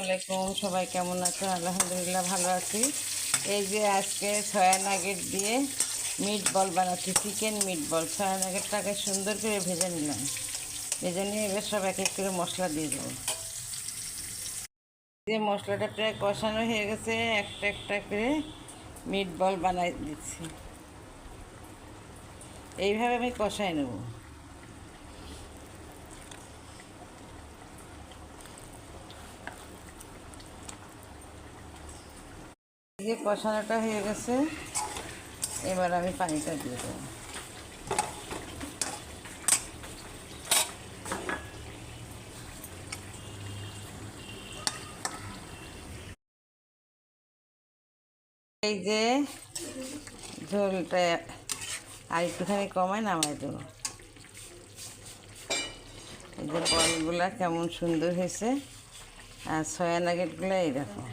আসসালামাইকুম, সবাই কেমন আছো? আলহামদুলিল্লাহ ভালো আছি। এই যে আজকে সয়া নাগেট দিয়ে মিট বল বানাচ্ছি, চিকেন মিট বল। সয়া নাগেটটাকে সুন্দর করে ভেজে নিলাম, ভেজে নিয়ে এবার সব এক এক করে মশলা দিয়ে দেবো। যে মশলাটা প্রায় কষানো হয়ে গেছে, একটা একটা করে মিট বল বানাই দিচ্ছি। এইভাবে আমি কষাই নেব। এই যে কষানোটা হয়ে গেছে, এবার আমি পানিটা দিয়ে দেবো। এই যে ঝোলটা আর একটুখানি কমায় নামাই দেবো। এই যে বলগুলা কেমন সুন্দর হয়েছে, আর সয়া নাগেটগুলো এইরকম।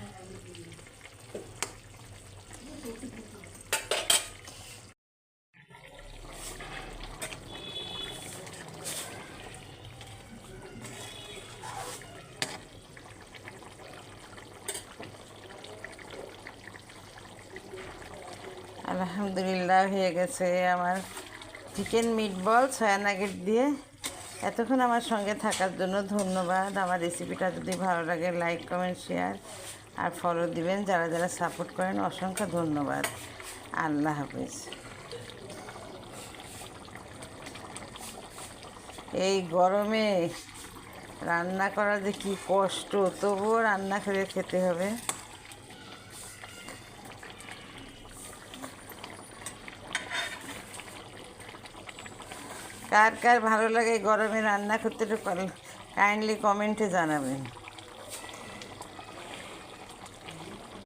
আলহামদুলিল্লাহ হয়ে গেছে আমার চিকেন মিট বল সয়া নাগেট দিয়ে। এতক্ষণ আমার সঙ্গে থাকার জন্য ধন্যবাদ। আমার রেসিপিটা যদি ভালো লাগে লাইক কমেন্ট শেয়ার আর ফলো দিবেন। যারা যারা সাপোর্ট করেন অসংখ্য ধন্যবাদ। আল্লাহ হাফেজ। এই গরমে রান্না করা যে কী কষ্ট, তবুও রান্না করে খেতে হবে। কার কার ভালো লাগে গরমে রান্না করতে, একটু কাইন্ডলি কমেন্টে জানাবেন।